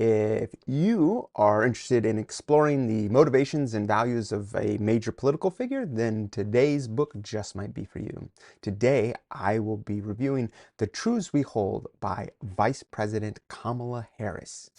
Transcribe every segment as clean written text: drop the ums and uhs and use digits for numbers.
If you are interested in exploring the motivations and values of a major political figure, then today's book just might be for you. Today, I will be reviewing The Truths We Hold by Vice President Kamala Harris.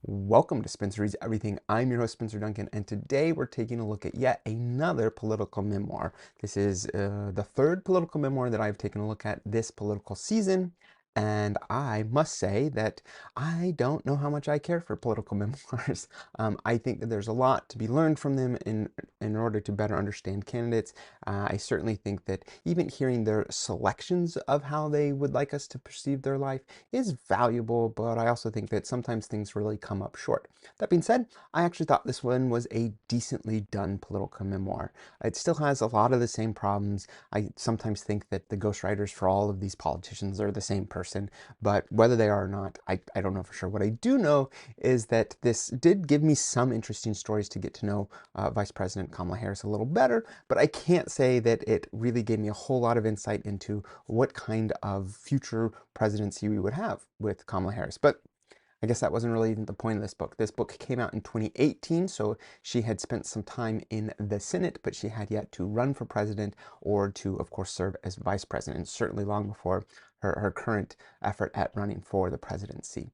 Welcome to Spencer Reads Everything. I'm your host, Spencer Duncan, and today we're taking a look at yet another political memoir. This is the third political memoir that I've taken a look at this political season, and I must say that I don't know how much I care for political memoirs. I think that there's a lot to be learned from them in order to better understand candidates. I certainly think that even hearing their selections of how they would like us to perceive their life is valuable, but I also think that sometimes things really come up short. That being said, I actually thought this one was a decently done political memoir. It still has a lot of the same problems. I sometimes think that the ghostwriters for all of these politicians are the same person, but whether they are or not, I don't know for sure. What I do know is that this did give me some interesting stories to get to know Vice President Kamala Harris a little better, but I can't say that it really gave me a whole lot of insight into what kind of future presidency we would have with Kamala Harris. But I guess that wasn't really the point of this book. This book came out in 2018, so she had spent some time in the Senate, but she had yet to run for president or to, of course, serve as vice president, certainly long before her current effort at running for the presidency.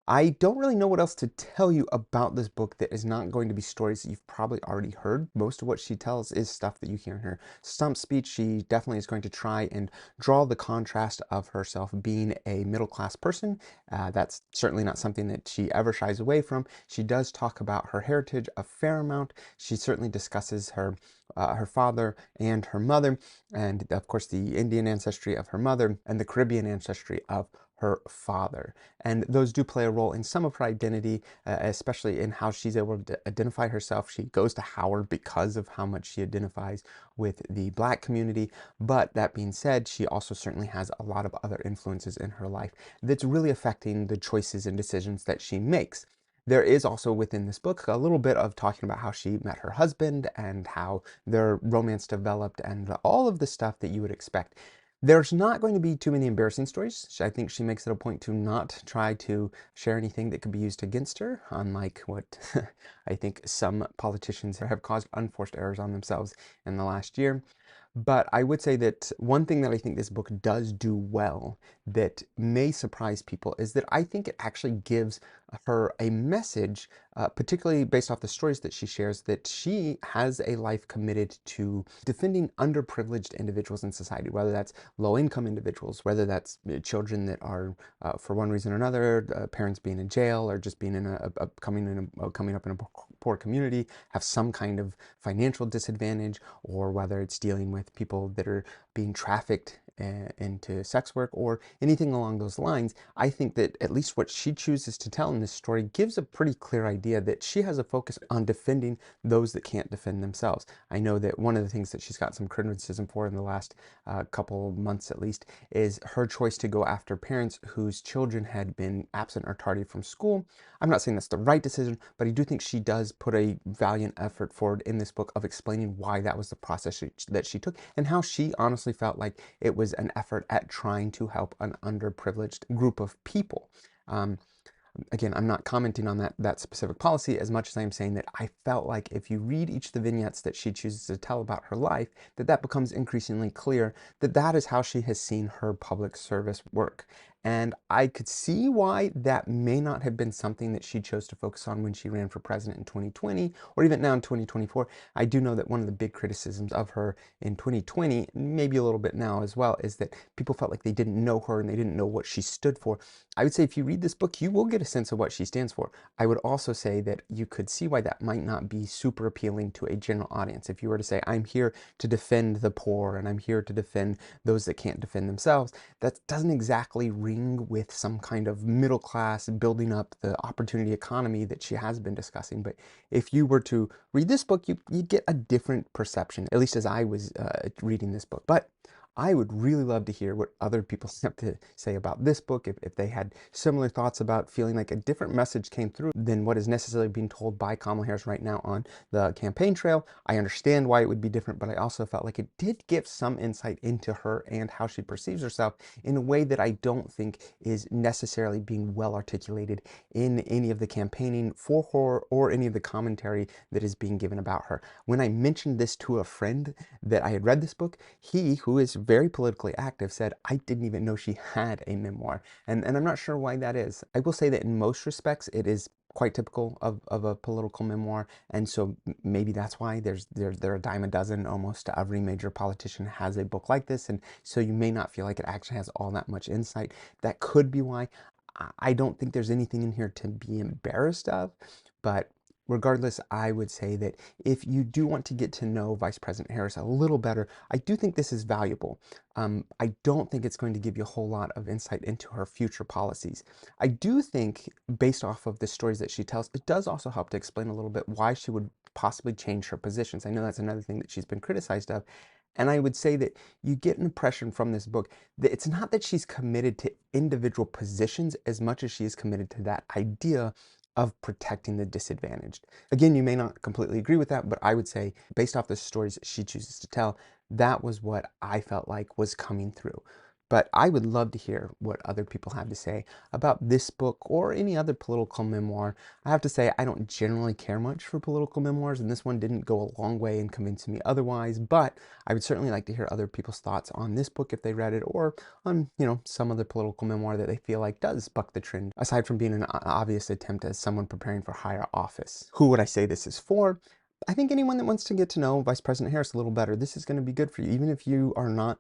I don't really know what else to tell you about this book that is not going to be stories that you've probably already heard. Most of what she tells is stuff that you hear in her stump speech. She definitely is going to try and draw the contrast of herself being a middle-class person. That's certainly not something that she ever shies away from. She does talk about her heritage a fair amount. She certainly discusses her father and her mother, and of course the Indian ancestry of her mother and the Caribbean ancestry of her father. And those do play a role in some of her identity, especially in how she's able to identify herself. She goes to Howard because of how much she identifies with the Black community. But that being said, she also certainly has a lot of other influences in her life that's really affecting the choices and decisions that she makes. There is also within this book a little bit of talking about how she met her husband and how their romance developed and all of the stuff that you would expect. There's not going to be too many embarrassing stories. I think she makes it a point to not try to share anything that could be used against her, unlike what I think some politicians have caused unforced errors on themselves in the last year. But I would say that one thing that I think this book does do well that may surprise people is that I think it actually gives her a message, particularly based off the stories that she shares, that she has a life committed to defending underprivileged individuals in society, whether that's low-income individuals, whether that's children that are, for one reason or another, parents being in jail or just being in coming up in a poor community, have some kind of financial disadvantage, or whether it's dealing with people that are being trafficked into sex work or anything along those lines. I think that at least what she chooses to tell in this story gives a pretty clear idea that she has a focus on defending those that can't defend themselves. I know that one of the things that she's got some criticism for in the last couple months at least is her choice to go after parents whose children had been absent or tardy from school. I'm not saying that's the right decision, but I do think she does put a valiant effort forward in this book of explaining why that was the process that she took and how she honestly felt like it was an effort at trying to help an underprivileged group of people. Again, I'm not commenting on that specific policy as much as I'm saying that I felt like if you read each of the vignettes that she chooses to tell about her life, that becomes increasingly clear that that is how she has seen her public service work. And I could see why that may not have been something that she chose to focus on when she ran for president in 2020 or even now in 2024. I do know that one of the big criticisms of her in 2020, maybe a little bit now as well, is that people felt like they didn't know her and they didn't know what she stood for. I would say if you read this book, you will get a sense of what she stands for. I would also say that you could see why that might not be super appealing to a general audience. If you were to say, I'm here to defend the poor and I'm here to defend those that can't defend themselves, that doesn't exactly ring with some kind of middle class building up the opportunity economy that she has been discussing. But if you were to read this book, you get a different perception, at least as I was reading this book. But I would really love to hear what other people have to say about this book, if they had similar thoughts about feeling like a different message came through than what is necessarily being told by Kamala Harris right now on the campaign trail. I understand why it would be different, but I also felt like it did give some insight into her and how she perceives herself in a way that I don't think is necessarily being well articulated in any of the campaigning for her or any of the commentary that is being given about her. When I mentioned this to a friend that I had read this book, he, who is very politically active, said, I didn't even know she had a memoir. And I'm not sure why that is. I will say that in most respects, it is quite typical of a political memoir, and so maybe that's why there are a dime a dozen almost to every major politician has a book like this, and so you may not feel like it actually has all that much insight. That could be why. I don't think there's anything in here to be embarrassed of, but regardless, I would say that if you do want to get to know Vice President Harris a little better, I do think this is valuable. I don't think it's going to give you a whole lot of insight into her future policies. I do think, based off of the stories that she tells, it does also help to explain a little bit why she would possibly change her positions. I know that's another thing that she's been criticized of. And I would say that you get an impression from this book that it's not that she's committed to individual positions as much as she is committed to that idea of protecting the disadvantaged. Again, you may not completely agree with that, but I would say, based off the stories she chooses to tell, that was what I felt like was coming through. But I would love to hear what other people have to say about this book or any other political memoir. I have to say, I don't generally care much for political memoirs, and this one didn't go a long way in convincing me otherwise, but I would certainly like to hear other people's thoughts on this book if they read it, or on, some other political memoir that they feel like does buck the trend, aside from being an obvious attempt as someone preparing for higher office. Who would I say this is for? I think anyone that wants to get to know Vice President Harris a little better, this is going to be good for you, even if you are not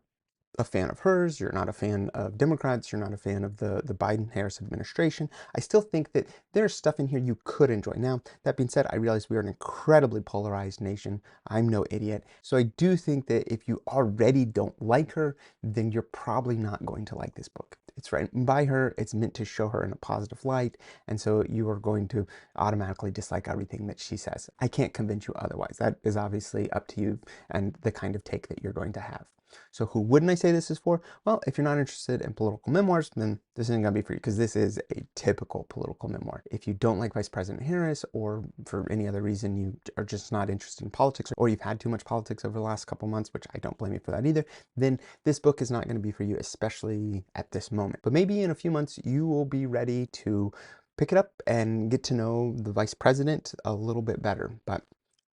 a fan of hers, you're not a fan of Democrats, you're not a fan of the Biden-Harris administration. I still think that there's stuff in here you could enjoy. Now, that being said, I realize we are an incredibly polarized nation. I'm no idiot. So I do think that if you already don't like her, then you're probably not going to like this book. It's written by her, it's meant to show her in a positive light, and so you are going to automatically dislike everything that she says. I can't convince you otherwise. That is obviously up to you and the kind of take that you're going to have. So who wouldn't I say this is for? Well, if you're not interested in political memoirs, then this isn't going to be for you, because this is a typical political memoir. If you don't like Vice President Harris, or for any other reason you are just not interested in politics, or you've had too much politics over the last couple months, which I don't blame you for that either, then this book is not going to be for you, especially at this moment. But maybe in a few months you will be ready to pick it up and get to know the vice president a little bit better. But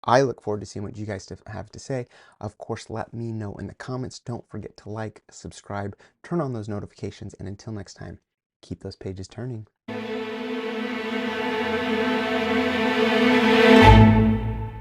I look forward to seeing what you guys have to say. Of course, let me know in the comments. Don't forget to like, subscribe, turn on those notifications, and until next time, keep those pages turning.